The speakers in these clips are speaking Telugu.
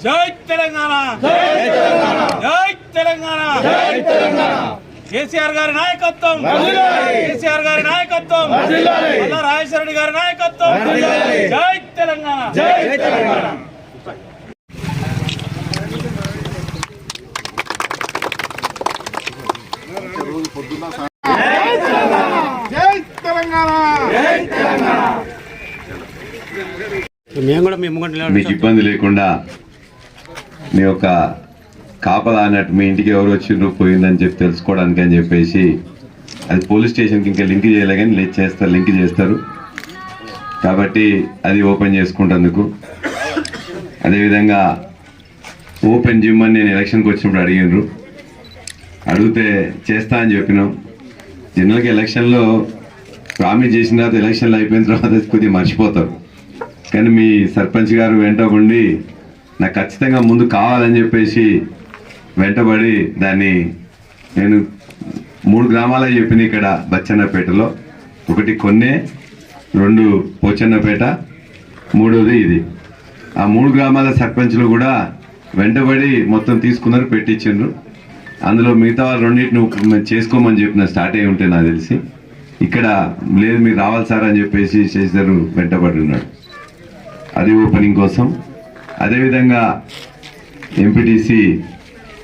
జై తెలంగాణ, జై తెలంగాణ, కేసీఆర్ గారి నాయకత్వం, కేసీఆర్ గారి నాయకత్వం, మల్లా రాజేశ్వర రెడ్డి గారి నాయకత్వం. జై తెలంగాణ, జై తెలంగాణ. మీకు ఇబ్బంది లేకుండా మీ యొక్క కాపలా అన్నట్టు మీ ఇంటికి ఎవరు వచ్చిండ్రు పోయిందని చెప్పి తెలుసుకోవడానికి అని చెప్పేసి అది పోలీస్ స్టేషన్కి ఇంకా లింక్ చేయలే కానీ లింక్ చేస్తారు కాబట్టి అది ఓపెన్ చేసుకుంటేందుకు. అదేవిధంగా ఓపెన్ జిమ్ అని నేను ఎలక్షన్కి వచ్చినప్పుడు అడిగితే చేస్తా అని చెప్పినాం. జనరల్గా ఎలక్షన్లో ప్రామిస్ చేసిన తర్వాత ఎలక్షన్లు అయిపోయిన తర్వాత కొద్దిగా మర్చిపోతారు. కానీ మీ సర్పంచ్ గారు వెంట ఉండి నాకు ఖచ్చితంగా ముందు కావాలని చెప్పేసి వెంటబడి దాన్ని నేను 3 గ్రామాలే చెప్పిన ఇక్కడ బచ్చన్నపేటలో, 1 కొన్నే, 2 పోచన్నపేట, 3వది ఇది. ఆ 3 గ్రామాల సర్పంచ్లు కూడా వెంటబడి మొత్తం తీసుకున్నారు, పెట్టించిండ్రు. అందులో మిగతా వాళ్ళు 2 చేసుకోమని చెప్పిన స్టార్ట్ అయి ఉంటే నాకు తెలిసి ఇక్కడ లేదు మీరు రావాలి సార్ అని చెప్పేసి శశిధర్ వెంటబడి ఉన్నాడు. అది ఓపెనింగ్ కోసం. అదేవిధంగా ఎంపీటీసీ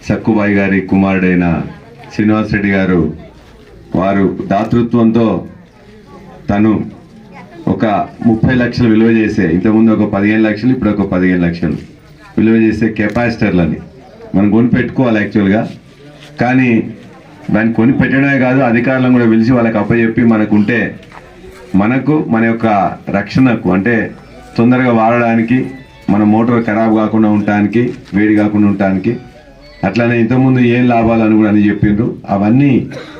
సక్కుబాయి గారి కుమారుడైన శ్రీనివాస్ రెడ్డి గారు వారు దాతృత్వంతో తను ఒక 30 లక్షలు విలువ చేసే, ఇంతకుముందు ఒక 15 లక్షలు, ఇప్పుడు ఒక 15 లక్షలు విలువ చేసే కెపాసిటర్లని మనం కొని పెట్టుకోవాలి యాక్చువల్గా. కానీ దాన్ని కొని పెట్టడమే కాదు, అధికారులను కూడా పిలిచి వాళ్ళకి అప్పచెప్పి మనకుంటే మనకు మన యొక్క రక్షణకు అంటే తొందరగా వాడడానికి, మన మోటార్ ఖరాబ్ కాకుండా ఉండటానికి, వేడి కాకుండా ఉండటానికి, అట్లానే ఇంతకుముందు ఏం లాభాలని కూడా అని చెప్పిండ్రు. అవన్నీ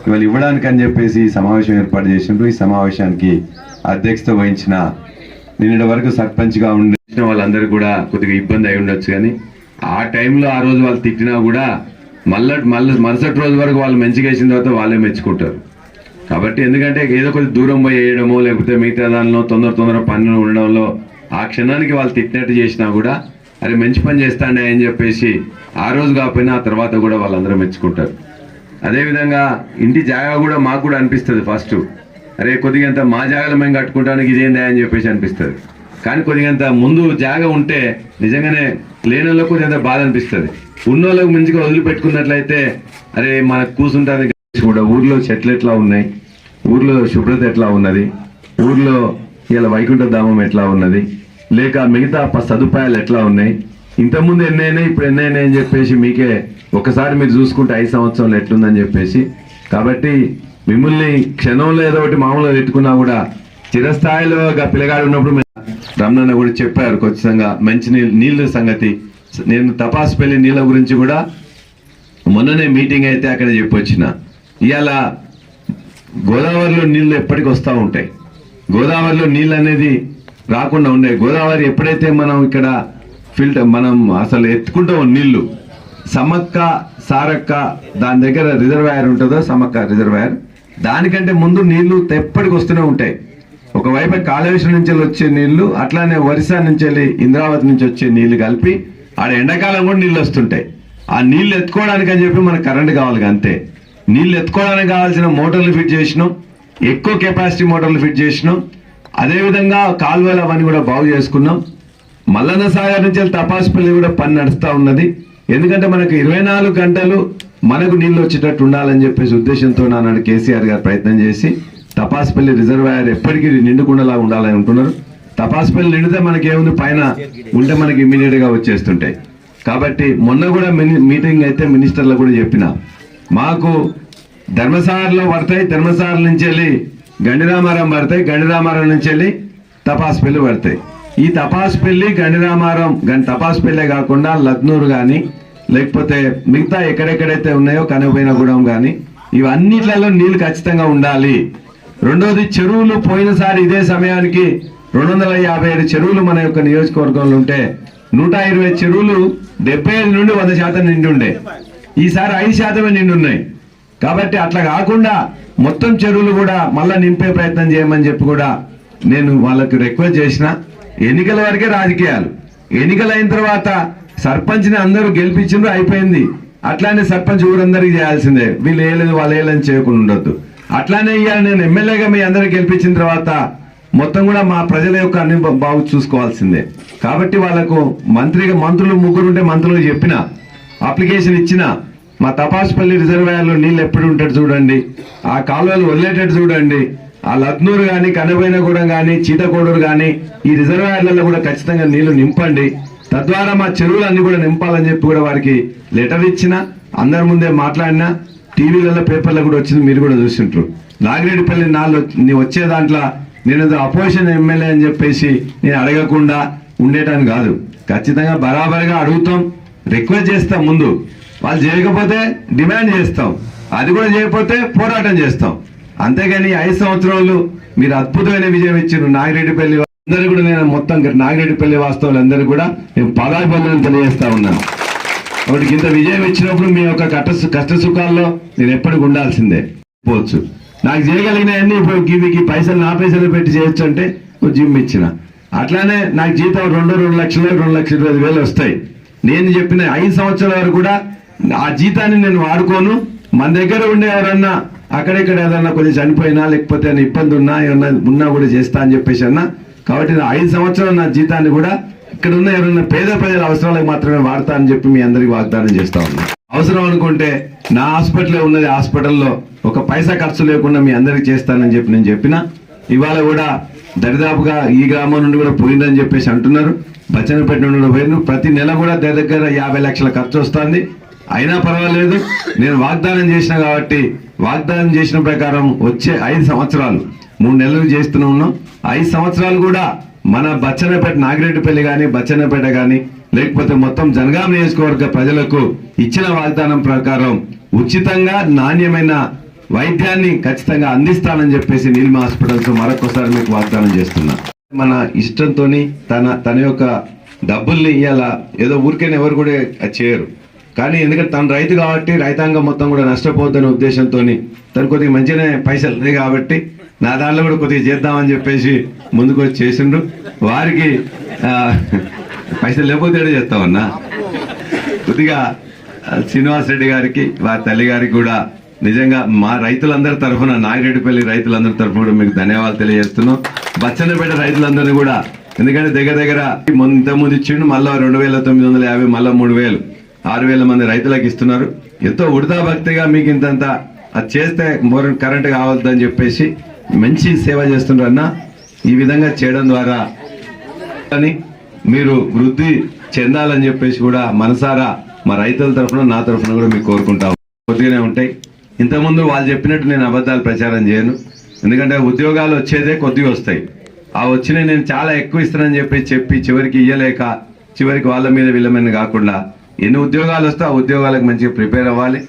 ఇవాళ ఇవ్వడానికి అని చెప్పేసి సమావేశం ఏర్పాటు చేసిండ్రు. ఈ సమావేశానికి అధ్యక్షత వహించిన నిన్నటి వరకు సర్పంచ్గా ఉండిన వాళ్ళందరూ కూడా కొద్దిగా ఇబ్బంది అయి ఉండొచ్చు. కానీ ఆ టైంలో ఆ రోజు వాళ్ళు తిట్టినా కూడా మరుసటి రోజు వరకు వాళ్ళు మంచిగా వేసిన తర్వాత వాళ్ళే మెచ్చుకుంటారు. కాబట్టి ఎందుకంటే ఏదో కొద్ది దూరం పోయి వేయడమో లేకపోతే మిగతా దానిలో తొందర పనులు ఉండడంలో ఆ క్షణానికి వాళ్ళు తిట్టినట్టు చేసినా కూడా అరే మంచి పని చేస్తాండే అని చెప్పేసి ఆ రోజు కాకపోయినా ఆ తర్వాత కూడా వాళ్ళందరూ మెచ్చుకుంటారు. అదేవిధంగా ఇంటి జాగా కూడా మాకు కూడా అనిపిస్తుంది ఫస్ట్, అరే కొద్దిగంత మా జాగాలో మేము కట్టుకుంటానికి ఇదేందా అని చెప్పేసి అనిపిస్తుంది. కానీ కొద్దిగంత ముందు జాగా ఉంటే నిజంగానే లేనోళ్ళకు కొద్దిగంత బాధ అనిపిస్తుంది. ఉన్నోళ్ళకు మంచిగా వదిలిపెట్టుకున్నట్లయితే అరే మనకు కూర్చుంటానికి కూడా ఊర్లో చెట్లు ఎట్లా ఉన్నాయి, ఊర్లో శుభ్రత ఎట్లా ఉన్నది, ఊర్లో ఇలా వైకుంఠ ధామం ఎట్లా ఉన్నది, లేక మిగతా సదుపాయాలు ఎట్లా ఉన్నాయి, ఇంతకుముందు ఎన్నైనా ఇప్పుడు ఎన్నైనా అని చెప్పేసి మీకే ఒకసారి మీరు చూసుకుంటే 5 సంవత్సరాలు ఎట్లుందని చెప్పేసి. కాబట్టి మిమ్మల్ని క్షణంలో ఏదో ఒకటి మామూలుగా పెట్టుకున్నా కూడా చిరస్థాయిలో పిల్లగాడు ఉన్నప్పుడు రమణన్న కూడా చెప్పారు ఖచ్చితంగా మంచి నీళ్ళ సంగతి. నేను తపాసుపల్లి నీళ్ళ గురించి కూడా మొన్ననే మీటింగ్ అయితే అక్కడ చెప్పొచ్చిన. ఇవాళ గోదావరిలో నీళ్ళు ఎప్పటికి వస్తూ ఉంటాయి, గోదావరిలో నీళ్ళు అనేది రాకుండా ఉండే. గోదావరి ఎప్పుడైతే మనం ఇక్కడ మనం అసలు ఎత్తుకుంటాం నీళ్లు, సమ్మక్క సారక్క దాని దగ్గర రిజర్వాయర్ ఉంటుందో సమ్మక్క రిజర్వాయర్, దానికంటే ముందు నీళ్లు ఎప్పటికి వస్తూనే ఉంటాయి. ఒకవైపు కాళేశ్వరం నుంచి వచ్చే నీళ్లు, అట్లానే ఒరిస్సా నుంచి వెళ్ళి ఇంద్రావతి నుంచి వచ్చే నీళ్లు కలిపి ఆడ ఎండాకాలం కూడా నీళ్ళు వస్తుంటాయి. ఆ నీళ్లు ఎత్తుకోవడానికి అని చెప్పి మనకు కరెంట్ కావాలి, అంతే. నీళ్లు ఎత్తుకోవడానికి కావాల్సిన మోటార్లు ఫిట్ చేసినాం, ఎక్కువ కెపాసిటీ మోటార్లు ఫిట్ చేసినాం. అదేవిధంగా కాలువలు అవన్నీ కూడా బాగు చేసుకున్నాం. మల్లన్న సాగర్ నుంచి తపాసుపల్లి కూడా పని నడుస్తూ ఉన్నది. ఎందుకంటే మనకు 24 గంటలు మనకు నీళ్లు వచ్చేటట్టు ఉండాలని చెప్పేసి ఉద్దేశంతో నాడు కేసీఆర్ గారు ప్రయత్నం చేసి తపాసుపల్లి రిజర్వాయర్ ఎప్పటికీ నిండుకుండలా ఉండాలని ఉంటున్నారు. తపాసుపల్లి నిండితే మనకి ఏముంది, పైన ఉంటే మనకి ఇమీడియట్ గా వచ్చేస్తుంటాయి. కాబట్టి మొన్న కూడా మీటింగ్ అయితే మినిస్టర్లకు కూడా చెప్పిన, మాకు ధర్మసాగర్లో పడతాయి, ధర్మసాగర్ నుంచి వెళ్ళి గండిరామారం పడతాయి, గండిరామారం నుంచి వెళ్ళి తపాసుపల్లి పడతాయి. ఈ తపాసుపల్లి గండిరామారం తపాసుపల్లి కాకుండా లగ్నూరు కానీ లేకపోతే మిగతా ఎక్కడెక్కడైతే ఉన్నాయో కనబోయినగూడెం కానీ ఇవన్నిట్లలో నీళ్లు ఖచ్చితంగా ఉండాలి. రెండోది చెరువులు, పోయినసారి ఇదే సమయానికి 257 చెరువులు మన యొక్క నియోజకవర్గంలో ఉంటే 120 చెరువులు 75 నుండి 100% నిండి ఉండే. ఈసారి 5% నిండి ఉన్నాయి. కాబట్టి అట్లా కాకుండా మొత్తం చెరువులు కూడా మళ్ళా నింపే ప్రయత్నం చేయమని చెప్పి కూడా నేను వాళ్ళకి రిక్వెస్ట్ చేసిన. ఎన్నికల వరకే రాజకీయాలు, ఎన్నికలు అయిన తర్వాత సర్పంచ్ని అందరూ గెలిపించిండ్రు, అయిపోయింది. అట్లానే సర్పంచ్ ఊరందరికీ చేయాల్సిందే, వీళ్ళు వేయలేదు వాళ్ళు వేయలేని చేయకుండా ఉండొద్దు. అట్లానే ఇవాళ నేను ఎమ్మెల్యేగా మీ అందరికి గెలిపించిన తర్వాత మొత్తం కూడా మా ప్రజల యొక్క అన్ని బాగు చూసుకోవాల్సిందే. కాబట్టి వాళ్ళకు మంత్రులు ముగ్గురుంటే మంత్రులు చెప్పిన అప్లికేషన్ ఇచ్చిన మా తపాసుపల్లి రిజర్వాయర్లో నీళ్ళు ఎప్పుడు ఉంటాడు చూడండి, ఆ కాలువలు వదిలేటట్టు చూడండి, ఆ లద్నూరు కానీ కనబైనగూడెం కానీ చీతకోడూరు కానీ ఈ రిజర్వాయర్లలో కూడా ఖచ్చితంగా నీళ్లు నింపండి, తద్వారా మా చెరువులన్నీ కూడా నింపాలని చెప్పి కూడా వారికి లెటర్ ఇచ్చిన, అందరి ముందే మాట్లాడినా, టీవీలలో పేపర్లో కూడా వచ్చింది, మీరు కూడా చూసింటారు. నాగిరెడ్డిపల్లి నాళ్ళు వచ్చే దాంట్లో నేను అపోజిషన్ ఎమ్మెల్యే అని చెప్పేసి నేను అడగకుండా ఉండేటాను కాదు, ఖచ్చితంగా బరాబర్గా అడుగుతాం, రిక్వెస్ట్ చేస్తాం, ముందు వాళ్ళు చేయకపోతే డిమాండ్ చేస్తాం, అది కూడా చేయకపోతే పోరాటం చేస్తాం. అంతేగాని 5 సంవత్సరాలు మీరు అద్భుతమైన విజయం ఇచ్చారు నాగిరెడ్డిపల్లి అందరూ కూడా. నేను మొత్తం నాగిరెడ్డిపల్లి వాస్తవులందరూ కూడా నేను పాదాభివందనం తెలియజేస్తా ఉన్నాను. కాబట్టి ఇంత విజయం ఇచ్చినప్పుడు మీ యొక్క కష్ట సుఖాల్లో నేను ఎప్పటికి ఉండాల్సిందే. పోవచ్చు నాకు చేయగలిగినవన్నీ ఇప్పుడు గివికి పైసలు నా పైసలు పెట్టి చేయొచ్చు అంటే జిమ్ ఇచ్చిన, అట్లానే నాకు జీతం 2 లక్షలు 2,20,000 వస్తాయి. నేను చెప్పిన 5 సంవత్సరాల వరకు కూడా ఆ జీతాన్ని నేను వాడుకోను, మన దగ్గర ఉండే ఎవరన్నా అక్కడెక్కడ ఏదన్నా కొంచెం చనిపోయినా లేకపోతే ఇబ్బంది ఉన్నా ఏమన్నా ఉన్నా కూడా చేస్తా అని చెప్పేసి అన్నా. కాబట్టి 5 సంవత్సరాలు నా జీతాన్ని కూడా ఇక్కడ ఉన్న ఎవరైనా పేద ప్రజల అవసరాలకు మాత్రమే వాడతా అని చెప్పి మీ అందరికి వాగ్దానం చేస్తా ఉన్నా. అవసరం అనుకుంటే నా హాస్పిటల్ ఉన్నది, హాస్పిటల్లో ఒక పైసా ఖర్చు లేకుండా మీ అందరికి చేస్తానని చెప్పి నేను చెప్పిన. ఇవాళ కూడా దరిదాపుగా ఈ గ్రామం నుండి కూడా పోయిందని చెప్పేసి అంటున్నారు, బచ్చనపేట నుండి కూడా పోయిన, ప్రతి నెల కూడా దగ్గర 50 లక్షల ఖర్చు వస్తుంది. అయినా పర్వాలేదు, నేను వాగ్దానం చేసిన కాబట్టి వాగ్దానం చేసిన ప్రకారం వచ్చే 5 సంవత్సరాలు 3 నెలలు చేస్తూనే ఉన్నాం. 5 సంవత్సరాలు కూడా మన బచ్చన్నపేట నాగిరెడ్డిపల్లి కానీ బచ్చన్నపేట కానీ లేకపోతే మొత్తం జనగామ నియోజకవర్గ ప్రజలకు ఇచ్చిన వాగ్దానం ప్రకారం ఉచితంగా నాణ్యమైన వైద్యాన్ని ఖచ్చితంగా అందిస్తానని చెప్పేసి నీలిమ హాస్పిటల్స్ మరొకసారి మీకు వాగ్దానం చేస్తున్నా. మన ఇష్టంతో తన యొక్క డబ్బుల్ని ఇవాళ ఏదో ఊరికైనా ఎవరు కూడా చేయరు, కానీ ఎందుకంటే తను రైతు కాబట్టి రైతాంగం మొత్తం కూడా నష్టపోతున్న ఉద్దేశంతో తను కొద్దిగా మంచిగానే పైసలు ఉన్నాయి కాబట్టి నా దాంట్లో కూడా కొద్దిగా చేద్దామని చెప్పేసి ముందుకు వచ్చి చేసిండ్రు. వారికి పైసలు లేకపోతే చేస్తామన్నా కొద్దిగా శ్రీనివాస్ రెడ్డి గారికి వారి తల్లి గారికి కూడా నిజంగా మా రైతులందరి తరఫున నాగిరెడ్డిపల్లి రైతులందరి తరఫున కూడా మీకు ధన్యవాదాలు తెలియజేస్తున్నాం. బచ్చన్నపేట రైతులందరినీ కూడా, ఎందుకంటే దగ్గర ఇంతకుముందు ఇచ్చిండు, మళ్ళీ 2,950 మళ్ళీ 3,000 6,000 మంది రైతులకు ఇస్తున్నారు. ఎంతో ఉడతా భక్తిగా మీకు ఇంతంత అది చేస్తే మోర్ కరెంట్ కావద్దని చెప్పేసి మంచి సేవ చేస్తున్నారు అన్న. ఈ విధంగా చేయడం ద్వారా మీరు వృద్ధి చెందాలని చెప్పేసి కూడా మనసారా మా రైతుల తరఫున నా తరఫున కూడా మీకు కోరుకుంటాం. కొద్దిగానే ఉంటాయి, ఇంతకుముందు వాళ్ళు చెప్పినట్టు నేను అబద్ధాలు ప్రచారం చేయను, ఎందుకంటే ఉద్యోగాలు వచ్చేదే కొద్దిగా వస్తాయి. ఆ వచ్చిన నేను చాలా ఎక్కువ ఇస్తానని చెప్పి చివరికి ఇయ్యలేక చివరికి వాళ్ళ మీద వీళ్ళ మీద కాకుండా ఎన్ని ఉద్యోగాలు వస్తే ఆ ఉద్యోగాలకు మంచిగా ప్రిపేర్ అవ్వాలి.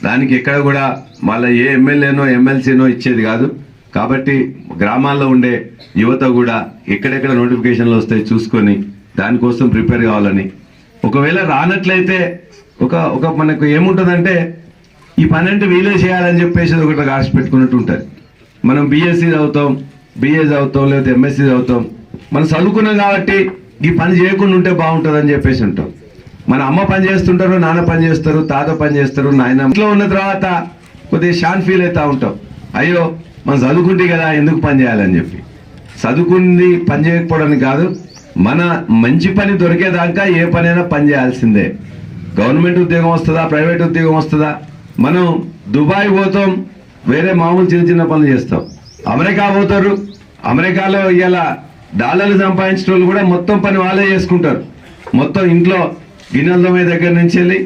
దానికి ఎక్కడ కూడా మళ్ళీ ఏ ఎమ్మెల్యేనో ఎమ్మెల్సీనో ఇచ్చేది కాదు. కాబట్టి గ్రామాల్లో ఉండే యువత కూడా ఎక్కడెక్కడ నోటిఫికేషన్లు వస్తాయి చూసుకొని దానికోసం ప్రిపేర్ కావాలని. ఒకవేళ రానట్లయితే ఒక మనకు ఏముంటుందంటే ఈ పని అంటే వీలే చేయాలని చెప్పేసి ఒకటి రాసి పెట్టుకున్నట్టు ఉంటుంది. మనం బీఎస్సీ చదువుతాం, బిఏ చదువుతాం, లేకపోతే ఎంఎస్సీ చదువుతాం, మనం చదువుకున్నాం కాబట్టి ఈ పని చేయకుండా ఉంటే బాగుంటుందని చెప్పేసి ఉంటాం. మన అమ్మ పని చేస్తుంటారు, నాన్న పని చేస్తారు, తాత పని చేస్తారు, నాయన ఇంట్లో ఉన్న తర్వాత కొద్దిగా షాన్ ఫీల్ అవుతూ ఉంటాం, అయ్యో మనం చదువుకుంటే కదా ఎందుకు పని చేయాలని చెప్పి. చదువుకుంది పని చేయకపోవడానికి కాదు, మన మంచి పని దొరికేదాకా ఏ పనైనా పని చేయాల్సిందే. గవర్నమెంట్ ఉద్యోగం వస్తుందా, ప్రైవేట్ ఉద్యోగం వస్తుందా, మనం దుబాయ్ పోతాం, వేరే మామూలు చిన్న పనులు చేస్తాం. అమెరికా పోతారు, అమెరికాలో ఇలా డాలర్లు సంపాదించిన వాళ్ళు కూడా మొత్తం పని వాళ్ళే చేసుకుంటారు. మొత్తం ఇంట్లో గిన్నెల తోమే దగ్గర నుంచి వెళ్ళి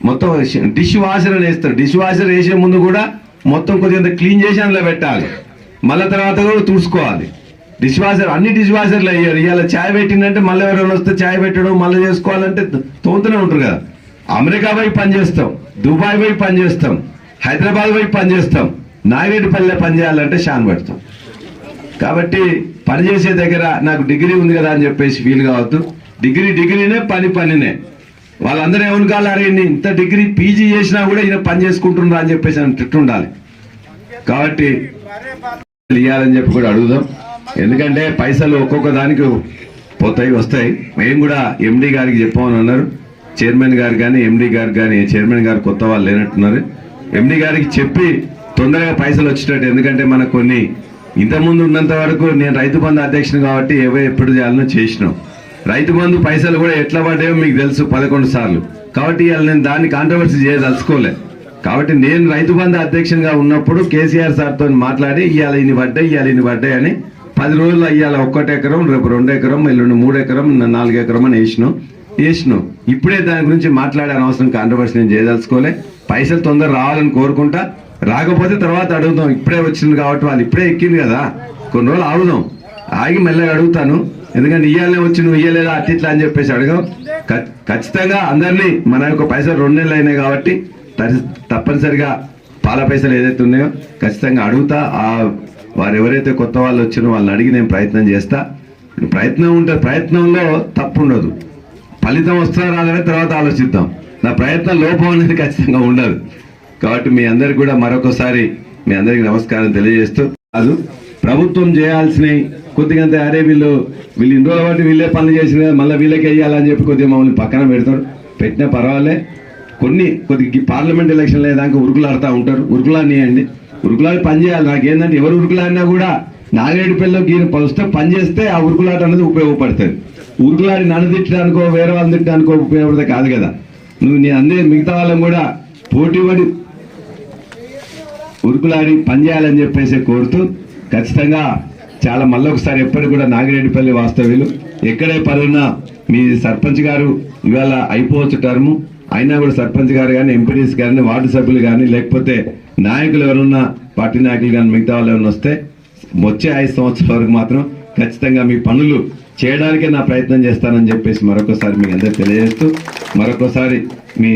మొత్తం డిష్ వాషర్ అని వేస్తారు. డిష్ వాషర్ వేసే ముందు కూడా మొత్తం కొద్దిగా క్లీన్ చేసి అందులో పెట్టాలి, మళ్ళీ తర్వాత కూడా తుడుచుకోవాలి. డిష్ వాషర్ అన్ని డిష్ వాషర్లు అయ్యారు. ఇవాళ ఛాయ్ పెట్టిందంటే మళ్ళీ ఎవరైనా వస్తే ఛాయ్ పెట్టడం మళ్ళీ చేసుకోవాలంటే తోతూనే ఉంటారు కదా. అమెరికా పోయి పని చేస్తాం, దుబాయ్ పోయి పని చేస్తాం, హైదరాబాద్ పోయి పని చేస్తాం, నాగిరెడ్డిపల్లి పని చేయాలంటే షాన్ పడతాం. కాబట్టి పని చేసే దగ్గర నాకు డిగ్రీ ఉంది కదా అని చెప్పేసి ఫీల్ కావద్దు. డిగ్రీనే పనినే. వాళ్ళందరూ ఏమనుకోవాలి, అరే ఇంత డిగ్రీ పీజీ చేసినా కూడా ఈయన పని చేసుకుంటున్నారు అని చెప్పేసి అని తిట్టుండాలి. కాబట్టి ఇవ్వాలని చెప్పి కూడా అడుగుదాం. ఎందుకంటే పైసలు ఒక్కొక్క దానికి పోతాయి వస్తాయి. మేము కూడా ఎండి గారికి చెప్పామని అన్నారు, చైర్మన్ గారు కానీ ఎండి గారు కానీ, చైర్మన్ గారు కొత్త వాళ్ళు లేనట్టున్నారు, ఎండి గారికి చెప్పి తొందరగా పైసలు వచ్చేటట్టు. ఎందుకంటే మనకు కొన్ని ఇంతకుముందు ఉన్నంత వరకు నేను రైతు బంధు అధ్యక్షుడు కాబట్టి ఎప్పుడు చేయాలనో చేసినాం. రైతు బంధు పైసలు కూడా ఎట్లా పడ్డాయో మీకు తెలుసు, 11 సార్లు. కాబట్టి ఇవాళ నేను దాన్ని కాంట్రవర్సీ చేయదలుచుకోలే. కాబట్టి నేను రైతు బంధు అధ్యక్షునిగా ఉన్నప్పుడు కేసీఆర్ సార్తో మాట్లాడి ఇవాళ ఇన్ని పడ్డాయి అని 10 రోజుల్లో ఇవాళ 1 ఎకరం, రేపు 2 ఎకరం, ఎల్లుండి 3 ఎకరం, 4 ఎకరం అని వేసినాం. ఇప్పుడే దాని గురించి మాట్లాడే అవసరం కాంట్రవర్సీ నేను చేయదలుచుకోలే. పైసలు తొందర రావాలని కోరుకుంటా. రాకపోతే తర్వాత అడుగుదాం. ఇప్పుడే వచ్చింది కాబట్టి వాళ్ళు ఇప్పుడే ఎక్కింది కదా, కొన్ని రోజులు ఆగుదాం. ఆగి మెల్లగా అడుగుతాను. ఎందుకంటే ఇయ్యాలనే వచ్చి నువ్వు ఇయ్యలేదా అట్టిట్లా అని చెప్పేసి అడగం. ఖచ్చితంగా అందరినీ మన యొక్క పైసలు 2 నెలలు అయినాయి కాబట్టి తప్పనిసరిగా పాల పైసలు ఏదైతే ఉన్నాయో ఖచ్చితంగా అడుగుతా. వారు ఎవరైతే కొత్త వాళ్ళు వచ్చినో వాళ్ళని అడిగి నేను ప్రయత్నం చేస్తా. ప్రయత్నం ఉంటుంది, ప్రయత్నంలో తప్పు ఉండదు. ఫలితం వస్తుందా రాదనే తర్వాత ఆలోచిద్దాం. నా ప్రయత్నం లోపం అనేది ఖచ్చితంగా ఉండదు. కాబట్టి మీ అందరికి కూడా మరొకసారి మీ అందరికి నమస్కారం తెలియజేస్తూ, కాదు ప్రభుత్వం చేయాల్సినవి కొద్దిగా అరే వీళ్ళు ఇన్ని రోజుల బట్టి వీళ్ళే పనులు చేసిన మళ్ళీ వీళ్ళకి వేయాలని చెప్పి కొద్దిగా మమ్మల్ని పక్కన పెడతారు. పెట్టినా పర్వాలే. కొద్దిగా పార్లమెంట్ ఎలక్షన్ లేదాక ఉరుకులాడుతూ ఉంటారు. ఉరుకులాడియండి, ఉరుకులాడి పని చేయాలి. నాకేంటంటే ఎవరు ఉరుకులాడినా కూడా నాగేడుపల్లిలో వస్తే పని చేస్తే ఆ ఉరుకులాట అనేది ఉపయోగపడుతుంది. ఉరుకులాడి నన్ను తిట్టడానికో వేరే వాళ్ళని తిట్టడానికో ఉపయోగపడితే కాదు కదా. నేను అందరి మిగతా వాళ్ళని కూడా పోటీపడి ఉరుకులాడి పనిచేయాలని చెప్పేసి కోరుతూ, ఖచ్చితంగా చాలా మళ్ళొకసారి ఎప్పటికి కూడా నాగిరెడ్డిపల్లి వాస్తవ్యులు ఎక్కడే పనున్నా మీ సర్పంచ్ గారు ఇవాళ అయిపోవచ్చు టర్ము, అయినా కూడా సర్పంచ్ గారు కానీ, ఎంపీడీస్ కానీ, వార్డు సభ్యులు కానీ, లేకపోతే నాయకులు ఎవరున్నా పార్టీ నాయకులు కానీ మిగతా వాళ్ళు ఎవరైనా వస్తే వచ్చే 5 సంవత్సరాల వరకు మాత్రం ఖచ్చితంగా మీ పనులు చేయడానికే నా ప్రయత్నం చేస్తానని చెప్పేసి మరొకసారి మీకు అందరికీ తెలియజేస్తూ, మరొకసారి మీ